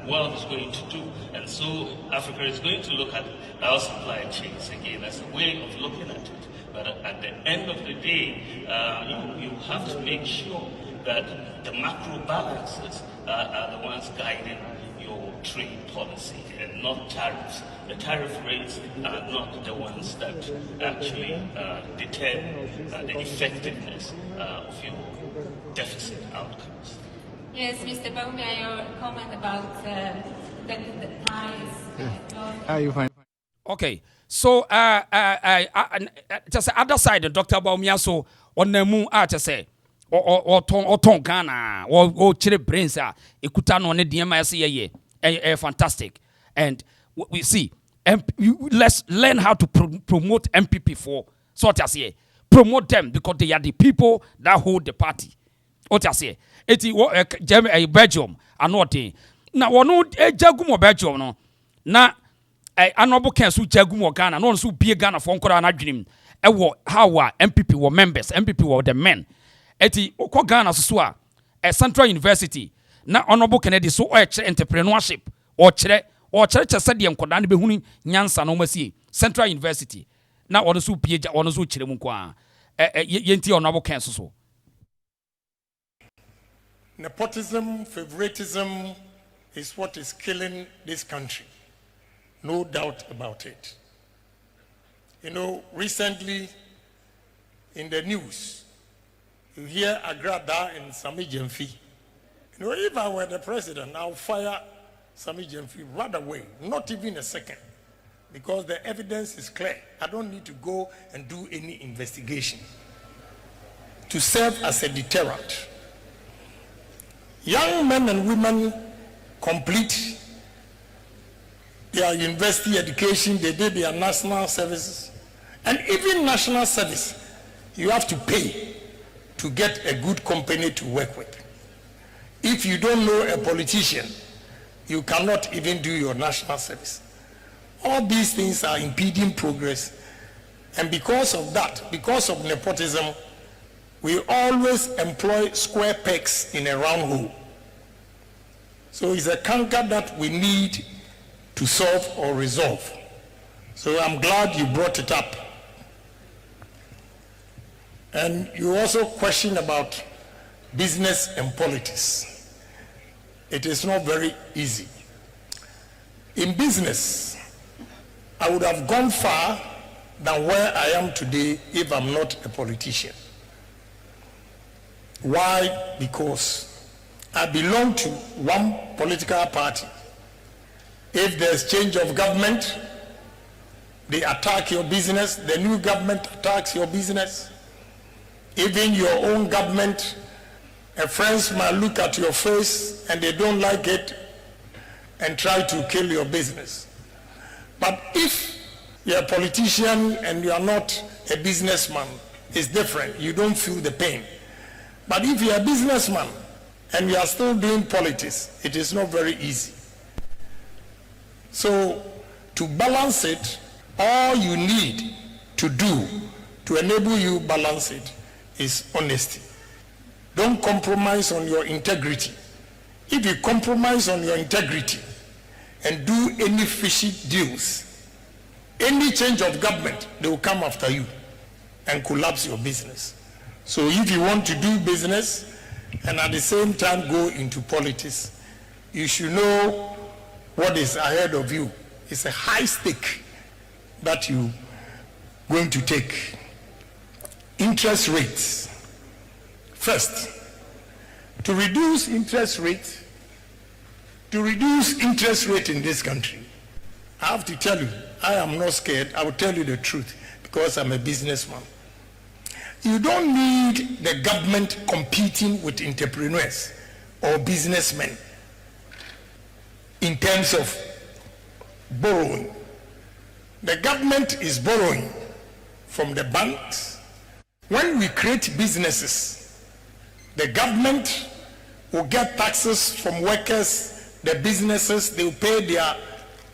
world is going to do. And so Africa is going to look at our supply chains again as a way of looking at it. But at the end of the day, you have to make sure that the macro balances are the ones guiding your trade policy and not tariffs. The tariff rates are not the ones that actually determine the effectiveness of your deficit outcomes. Yes, Mr. Baumia, your comment about the ties. Are you fine? Okay, so just the other side, Dr. Baumia, so on the moon, to say. Or ton Ghana or chile brains ekuta no ne DM ye fantastic, and we see let's learn how to promote MPP for sort as here promote them because they are the people that hold the party. What I say eti Belgium anote na wono jagumo Belgium no na anobo kan so jagumo Ghana no so bie Ghana for nkora na dwenem wo how MPP were members, MPP were the men. Eti okọ Ghana so a Central University na Honorable Kennedy so entrepreneurship or chere said the nkoda ne behunu nyansa no masie Central University na ono so pieja ono so chere mu kwa yenti Honorable Ken so Nepotism, favoritism is what is killing this country. No doubt about it. You know, recently in the news, you hear Agrada and Sami Gyamfi. You know, if I were the president, I'll fire Sami Gyamfi right away, not even a second, because the evidence is clear. I don't need to go and do any investigation to serve as a deterrent. Young men and women complete their university education, they did their national services, and even national service. You have to pay to get a good company to work with. If you don't know a politician, you cannot even do your national service. All these things are impeding progress. And because of that, because of nepotism, we always employ square pegs in a round hole. So it's a canker that we need to solve or resolve. So I'm glad you brought it up. And you also question about business and politics. It is not very easy. In business, I would have gone far than where I am today if I'm not a politician. Why? Because I belong to one political party. If there's change of government, they attack your business. The new government attacks your business. Even your own government, friends might look at your face and they don't like it and try to kill your business. But if you're a politician and you are not a businessman, it's different. You don't feel the pain. But if you're a businessman and you are still doing politics, it is not very easy. So to balance it, all you need to do to enable you balance it is honesty. Don't compromise on your integrity. If you compromise on your integrity and do any fishy deals, any change of government, they will come after you and collapse your business. So if you want to do business and at the same time go into politics, you should know what is ahead of you. It's a high stake that you're going to take. Interest rates. First, to reduce interest rate in this country, I have to tell you, I am not scared. I will tell you the truth because I'm a businessman. You don't need the government competing with entrepreneurs or businessmen in terms of borrowing. The government is borrowing from the banks. When we create businesses, the government will get taxes from workers, the businesses, they will pay their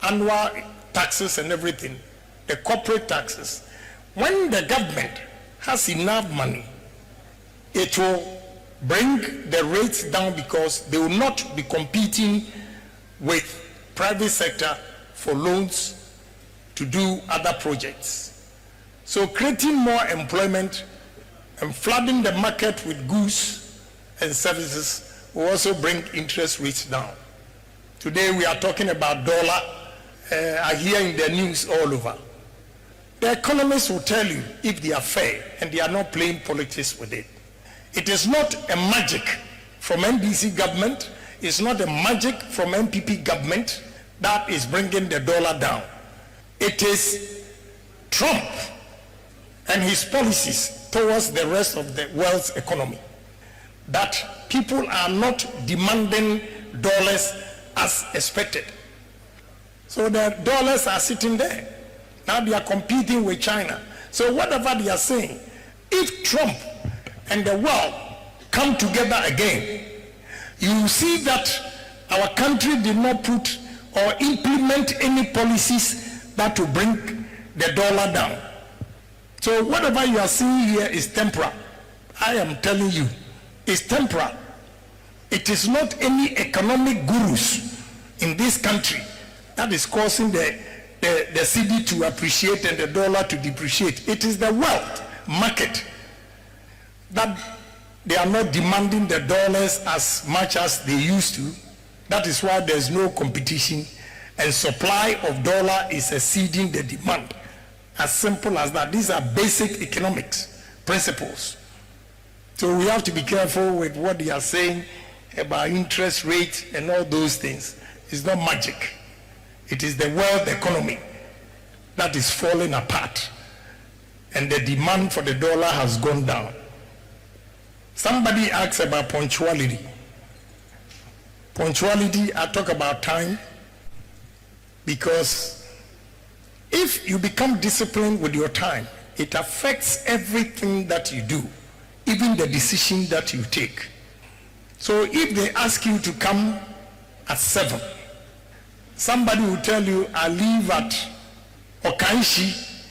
annual taxes and everything, the corporate taxes. When the government has enough money, it will bring the rates down because they will not be competing with private sector for loans to do other projects. So creating more employment and flooding the market with goods and services will also bring interest rates down. Today we are talking about dollar. I hear in the news all over. The economists will tell you if they are fair and they are not playing politics with it. It is not a magic from NDC government. It's not a magic from MPP government that is bringing the dollar down. It is Trump and his policies towards the rest of the world's economy that people are not demanding dollars as expected. So the dollars are sitting there. Now they are competing with China. So whatever they are saying, if Trump and the world come together again, you will see that our country did not put or implement any policies that will bring the dollar down. So whatever you are seeing here is temporal. I am telling you, it's temporal. It is not any economic gurus in this country that is causing the cedi to appreciate and the dollar to depreciate. It is the wealth market that they are not demanding the dollars as much as they used to. That is why there's no competition and supply of dollar is exceeding the demand. As simple as that. These are basic economics principles. So we have to be careful with what they are saying about interest rate and all those things. It's not magic. It is the world economy that is falling apart and the demand for the dollar has gone down. Somebody asks about punctuality. Punctuality, I talk about time because if you become disciplined with your time, it affects everything that you do, even the decision that you take. So if they ask you to come at 7, somebody will tell you, I leave at Okanshi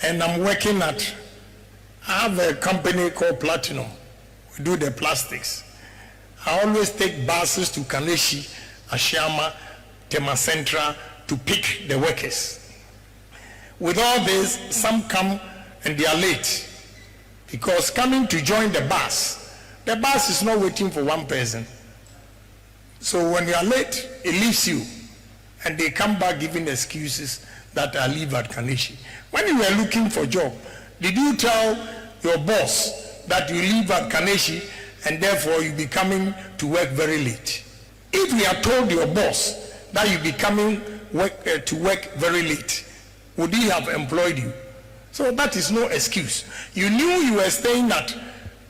and I'm working at, I have a company called Platinum. We do the plastics. I always take buses to Kaneshi, Ashama, Tema Centra to pick the workers. With all this, some come and they are late because coming to join the bus is not waiting for one person. So when you are late, it leaves you and they come back giving excuses that I live at Kaneshi. When you were looking for a job, did you tell your boss that you live at Kaneshi and therefore you be coming to work very late? If you had told your boss that you be coming to work very late, would he have employed you? So that is no excuse. You knew you were staying at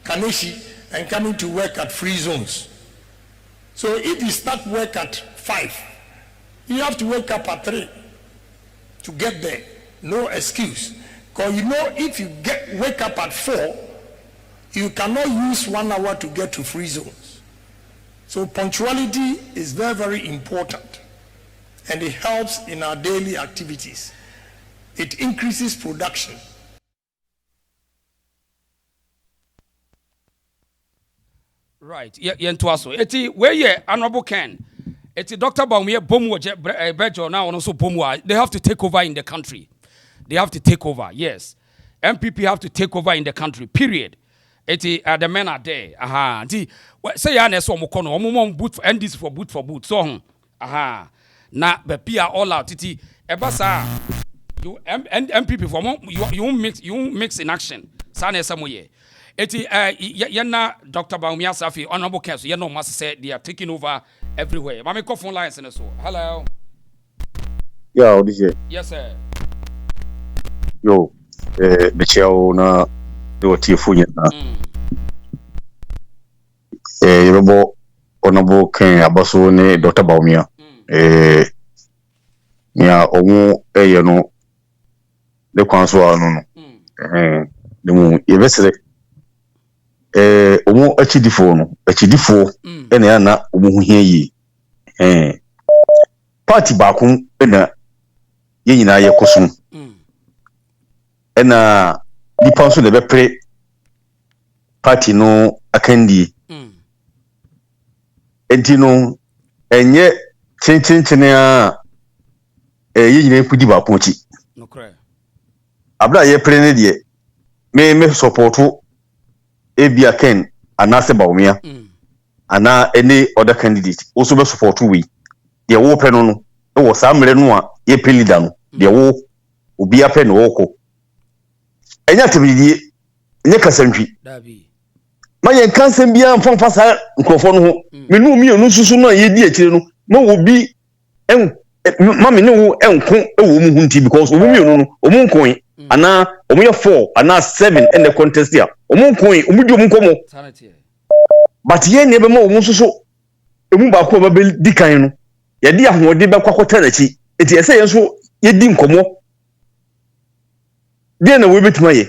Kaneshi and coming to work at free zones. So if you start work at 5, you have to wake up at 3 to get there. No excuse. Because you know if you wake up at 4, you cannot use 1 hour to get to free zones. So punctuality is very, very important. And it helps in our daily activities. It increases production. Right. Yentuaso. Eti where honorable Ken. Eti Dr. Baumia Bomu Bejo now also Bomu. They have to take over in the country. They have to take over. Yes. MPP have to take over in the country. Period. Eti the men are there. Aha. Say ya neso mokono. Omumon boot for NDC for boot. So aha. Na bepia all out. Eti ebasa. You MPP for you mix in action. Sana samoye. Eti yana Dr. Baumia Safi honorable council. You know must say they are taking over everywhere. Mami call phone lines and so. Hello. Yeah, what is it? Yes sir. Yo, Michelle na do tifunya na. Yobo honorable Ken Abaso ne Dr. Baumia. Nya omu no de kwanso anu no. De mu yebesere omu achidifo no ene ya na omu hu hia yi party baako ena ye nyina ye kosum ena nipa so de bepre party no akandi enti no enye chinchine a ye nyina pudi baako chi no kra abla ye pre ne de me supporto Ebia Ken anase Baumia ana any other candidate also be support we de wo pe no e wo samre no a ye pe leader no de wo obi ape no woko enya tebidie nye kasantwi dabi ma ye kansem bia mfamfa sa nkrofo no ho menu mi onu susu no ye di akire no ma wo bi ma me ne wo enko e wo mu hunti because wo mi onu no o mu nkon ana omu ye 4 ana 7 in the contest here omu nkon omu di omu nkomo but ye ne be ma omu soso emu ba ko ba be di kan no ye di ahode be kwakota na chi enti ese ye so ye di nkomo de na we betima ye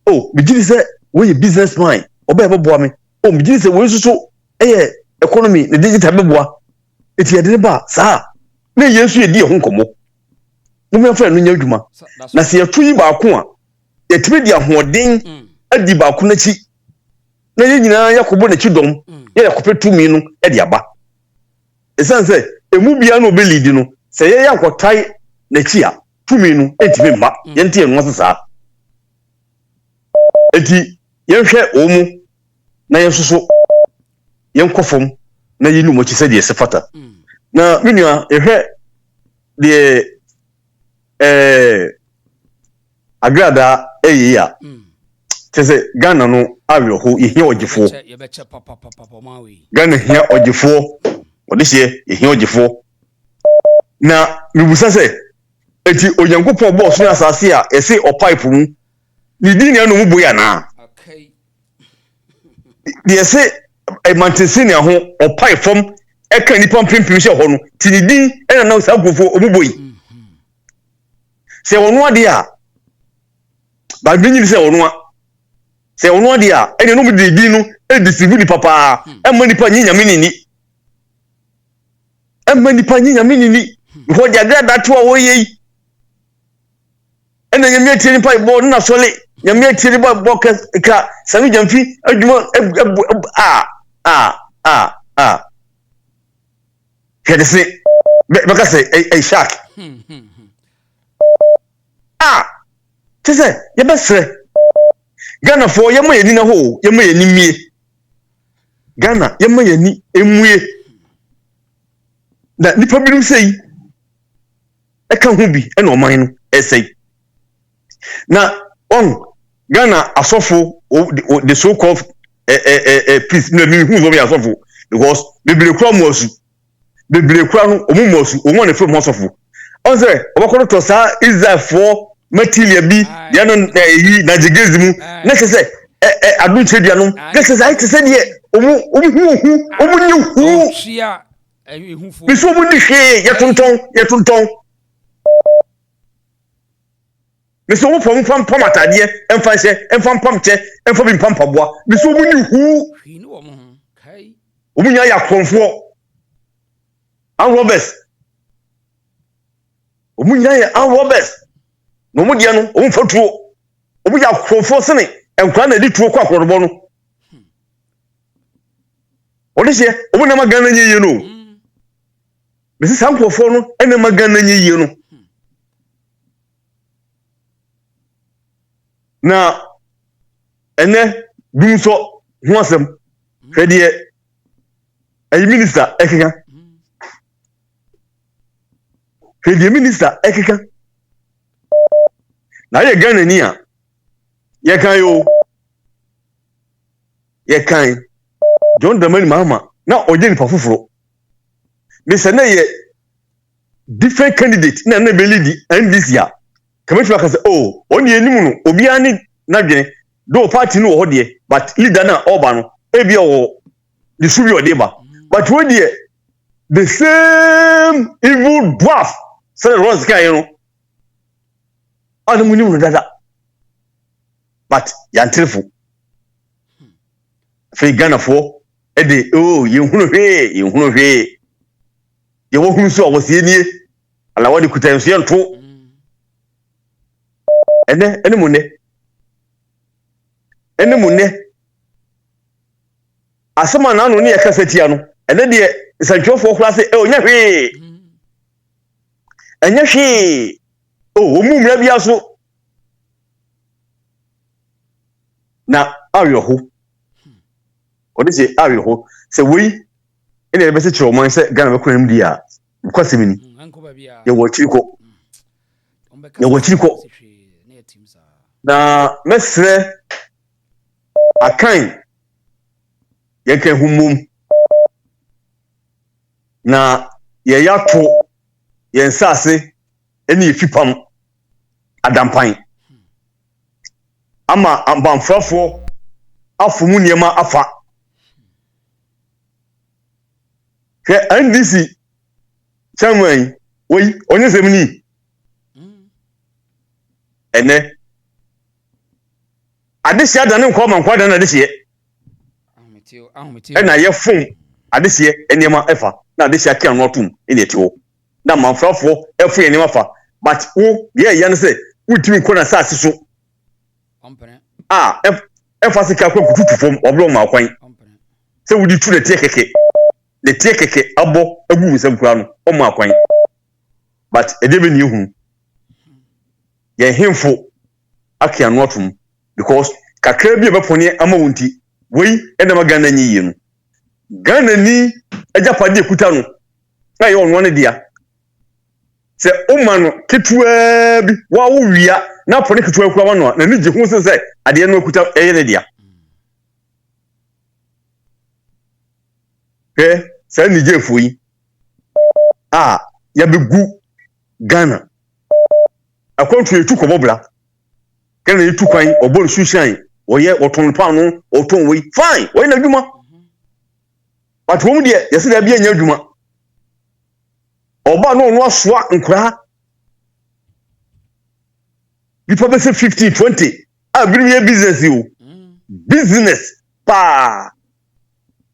oh bi gidi se we businessman oba e boa me oh bi gidi se we soso economy na digital be boa enti ye de ba sa na ye so ye di ho nkomo mo fa no nya adwuma na se yatu yi ba ko a yetime di ahoden adi ba ko na chi na ye nyina yakobo na chi dom ye yakopetu mi no e di aba esanse emu bia no be lead no se ye yakotai na chi a tumi no entime mba ye ntie no sesa eti ye hwe omu na ye soso ye nkofom na ye numo chi se de sefata na menua ye hwe de agrada eya tese Ghana no awo ho ye hia ogifo Ghana hia ogifo odihie ye hia ogifo na mibusa se eti onyankopon bo so asase a ese o pipe mu ni di na no mu boya na okay de ese mantesini ho o pipe fom e kan ni pompim hye ho no ti ni di e na sa gofo obuboyi se wonu ade a But when you say ono say ono dia e no mu di no e deceive ni papa e ma nipa nyi nyame ni e ma nipa nyi nyame ni ho dia da to wo yi e na nyame tie nipa bo na sole nyame tie bo ka sami jamfi adwuma kede se beka say a shark tese ye besre Ghana for yema yeni na ho yema yeni mie Ghana yema yeni emue na nipa birum sei e ka ho bi e na oman no esei na on Ghana asofo the so called peace na mi hu zo be asofo because bebre kwa mo asu bebre kwa no omu mo asu omu na fe mo asofo on say obakoro to sa Israel for material bi ya no yi na jigezi mu na se adu chedua no na se ai te se de omu nyu hia ehufo biso omu di hwe ye biso omu pom atade emfa hye emfa pam che emfa bi pam paboa biso omu nyu hwi ni wo mo ho kai omu nya ya konfo an robbers omu nya ya an robbers no mu dia no omu fatuo omu ya konfo sene enkwa na di tuo kwa akorobo no odise omu na magana nyi no bisi sankofo no ena magana nyi no na ene dumso huasem hwede ay minister ekeka hwede minister ekeka na ye Ghana ni a ye kan yo ye kan John Dramani Mahama na oje ni pafufuro me se na ye different candidate na be lead NDC a kamefia ka say oh oni enimu no obi ani na dwene do party no ho de but leader na oba no ebi o the subi o de ba but we de the same evil dwarf say Rose kan no ana muni no dada but yantrefo fe Ghana fo e de oh ye hunu hwe ye wo hunu so wo sie nie ala wadi kutanso ye nto ene munne asema na no ne ye kasetia no ene de santwofo kura se onya hwe enya hwe omu mra bia so na aweho odise aweho se we ene be se kire oman se Ghana be kura mdi a kwasemini ye wo chiriko na mesre akan yeke humum na ye yato ye nsase eni fipam adampan ama ambanfrafo afumu niema afa ke NDC chairman we onye semni ene adehia da ne nkwa man kwa da na adehia na ye fon adehia enema efa na adehia kia no tum ene etiwo na manfrafo efu enema fa but wo ye ya ne se wutimi nkona saase so efa se ka kwa kututu fom oblo ma kwan se wudi tu le tie keke abo agu nsam kura no o ma kwan but edebe ni hu ye hemfo akia no tum because kakra bi ebepone ama wonti wei ena magana nyi yi no Ghana ni ajapade kuta no na ye onwo ne dia se o no ketua bi wa wo wia na pone ketua kura wa no na ni je hu se ade no kuta eye ne dia se ni je fuyi ya begu Ghana akontu etu ko bobla kana etu kwan obon sushan oye oton panu oton we fine we na dwuma but wo mu de yesi da bia nya dwuma oba no asoa nkra bipa be 50 20 a bi ye business yo business pa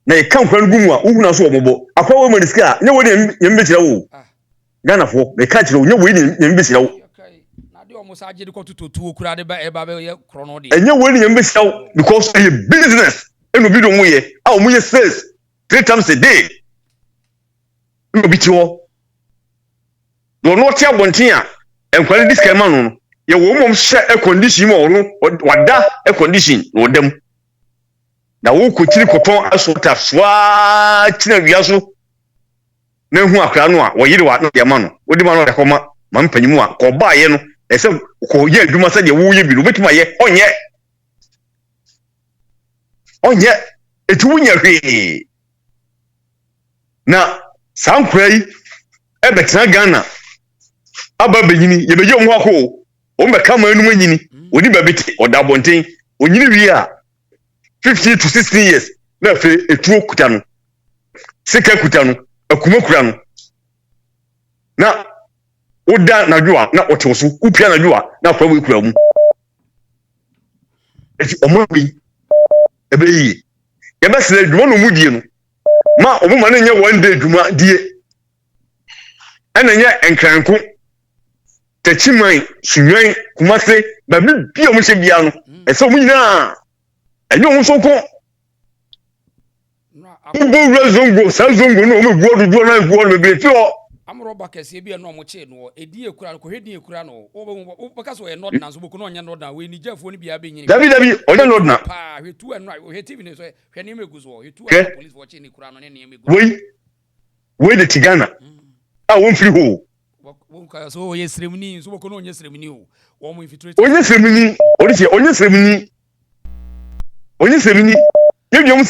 na e kan kwan gumu a uhuna so omobo akwa we maniska nya we ne mbe kira wo Ghana fo me ka kira wo nya we ne mbe kira wo na de omo sa je de ko tutu okura de ba e ba be ye krono de nya we ne mbe kira wo because a business eno bi do mu ye a omo ye sales 3 times a day no bi tiwo no no tia bontin a enkwale diska ma no ye wo mom hye a condition ma ono wada a condition no dem na wo ko kiri koton asota swa kina wiaso na hu akra no a wo yiri wa no de ma no wo di ma no de koma ma mpanyimu a ko ba ye no e se ko ye adwuma se de wo ye bi no betima ye onye etu wunya hwe na sankrai e betra Ghana aba benyini ye beje omho akọ o mbeka ma enu anyini odi babiti oda bonten onyini wi a 50 to 60 years na fe etuo kuta no sika kuta no akuma kura no na oda na dwoa na otewoso upia na dwoa na kwa we kura mu eti omo bi ebe yi ye besle dwuma no mu die no ma omo ma na nya one day dwuma die ana nya enkranko Techiman, Sunyan, Kumase, Baby, Pio Mushibiano, and so we now. And you so call. Zongo, Sazongo, no, go to do not go to be I'm Robert Cassibia no moche no, a dear Kurano, Hedi Kurano, over because we are not Nazuko, no, we need Jeff won't be a being. David, or not now. We two and right, we had even say, her name goes, you two police watching the Kurano and name. Wait the Tigana. I won't free hole. So yes, Remini, so no yes, Remini, or if you treat onye semini, onye semini, you don't